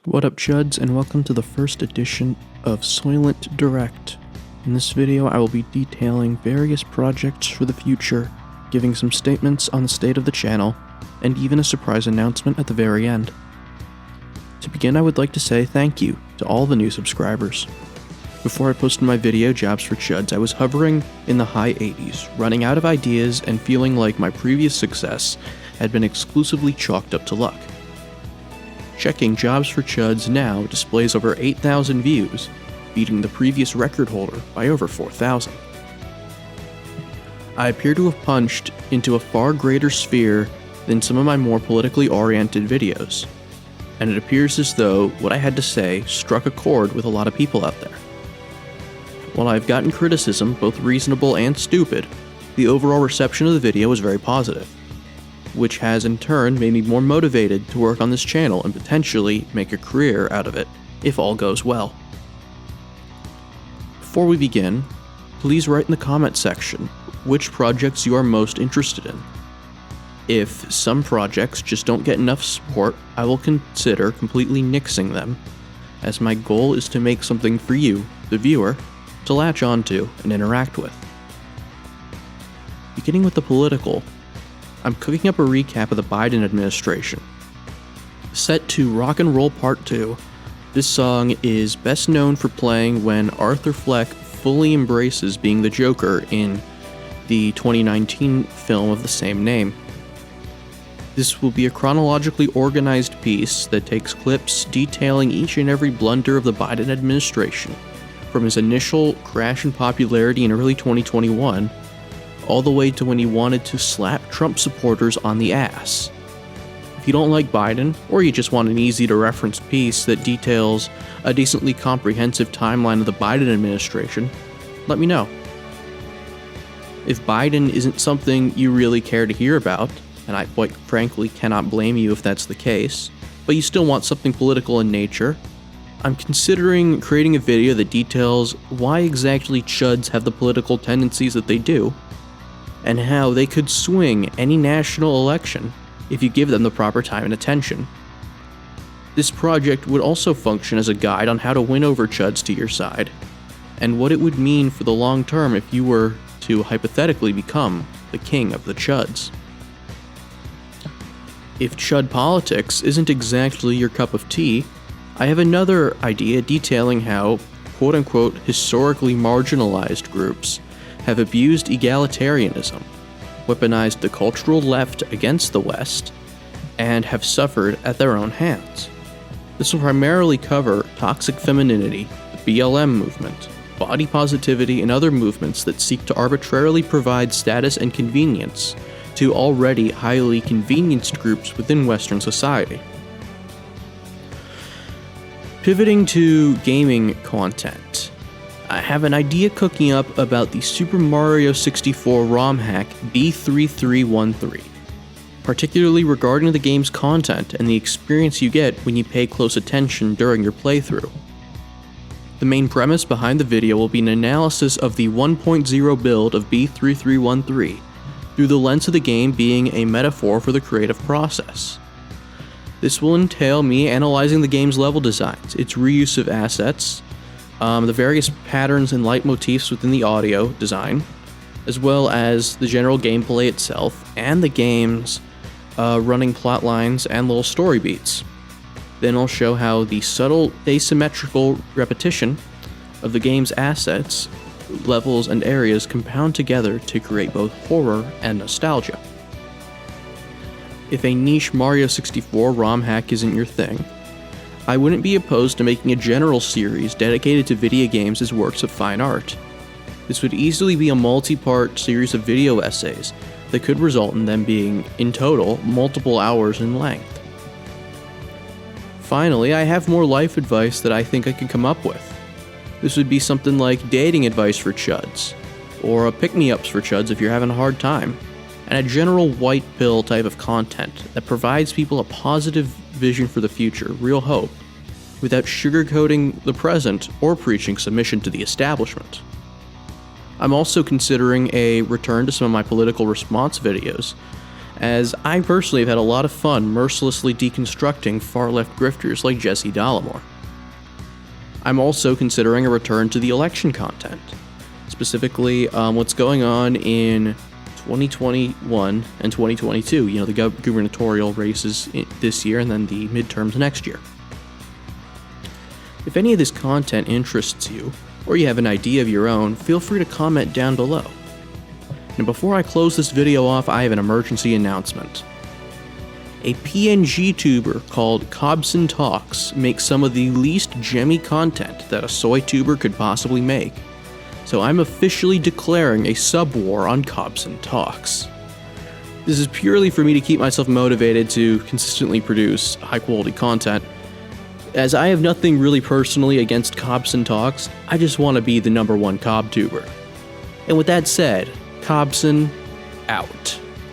What up, Chuds, and welcome to the first edition of Soylent Direct. In this video, I will be detailing various projects for the future, giving some statements on the state of the channel, and even a surprise announcement at the very end. To begin, I would like to say thank you to all the new subscribers. Before I posted my video Jobs for Chuds, I was hovering in the high 80s, running out of ideas and feeling like my previous success had been exclusively chalked up to luck. Checking Jobs for Chuds now displays over 8,000 views, beating the previous record holder by over 4,000. I appear to have punched into a far greater sphere than some of my more politically oriented videos, and it appears as though what I had to say struck a chord with a lot of people out there. While I've gotten criticism, both reasonable and stupid, the overall reception of the video was very positive, which has in turn made me more motivated to work on this channel and potentially make a career out of it, if all goes well. Before we begin, please write in the comment section which projects you are most interested in. If some projects just don't get enough support, I will consider completely nixing them, as my goal is to make something for you, the viewer, to latch onto and interact with. Beginning with the political, I'm cooking up a recap of the Biden administration. Set to Rock and Roll Part 2, this song is best known for playing when Arthur Fleck fully embraces being the Joker in the 2019 film of the same name. This will be a chronologically organized piece that takes clips detailing each and every blunder of the Biden administration, from his initial crash in popularity in early 2021, all the way to when he wanted to slap Trump supporters on the ass. If you don't like Biden, or you just want an easy-to-reference piece that details a decently comprehensive timeline of the Biden administration, let me know. If Biden isn't something you really care to hear about, and I quite frankly cannot blame you if that's the case, but you still want something political in nature, I'm considering creating a video that details why exactly Chuds have the political tendencies that they do, and how they could swing any national election if you give them the proper time and attention. This project would also function as a guide on how to win over Chuds to your side, and what it would mean for the long term if you were to hypothetically become the king of the Chuds. If Chud politics isn't exactly your cup of tea, I have another idea detailing how quote-unquote historically marginalized groups have abused egalitarianism, weaponized the cultural left against the West, and have suffered at their own hands. This will primarily cover toxic femininity, the BLM movement, body positivity, and other movements that seek to arbitrarily provide status and convenience to already highly convenienced groups within Western society. Pivoting to gaming content, I have an idea cooking up about the Super Mario 64 ROM hack B3313, particularly regarding the game's content and the experience you get when you pay close attention during your playthrough. The main premise behind the video will be an analysis of the 1.0 build of B3313 through the lens of the game being a metaphor for the creative process. This will entail me analyzing the game's level designs, its reuse of assets, the various patterns and leitmotifs within the audio design, as well as the general gameplay itself, and the game's running plot lines and little story beats. Then I'll show how the subtle asymmetrical repetition of the game's assets, levels, and areas compound together to create both horror and nostalgia. If a niche Mario 64 ROM hack isn't your thing, I wouldn't be opposed to making a general series dedicated to video games as works of fine art. This would easily be a multi-part series of video essays that could result in them being, in total, multiple hours in length. Finally, I have more life advice that I think I could come up with. This would be something like dating advice for Chuds, or a pick-me-ups for Chuds if you're having a hard time, and a general white pill type of content that provides people a positive vision for the future, real hope, without sugarcoating the present or preaching submission to the establishment. I'm also considering a return to some of my political response videos, as I personally have had a lot of fun mercilessly deconstructing far-left grifters like Jesse Dollemore. I'm also considering a return to the election content, specifically what's going on in 2021 and 2022, the gubernatorial races this year and then the midterms next year. If any of this content interests you, or you have an idea of your own, feel free to comment down below. And before I close this video off, I have an emergency announcement. A PNG tuber called Cobson Talks makes some of the least gemmy content that a soy tuber could possibly make. So I'm officially declaring a sub-war on Cobson Talks. This is purely for me to keep myself motivated to consistently produce high-quality content. As I have nothing really personally against Cobson Talks, I just want to be the #1 Cob tuber. And with that said, Cobson out.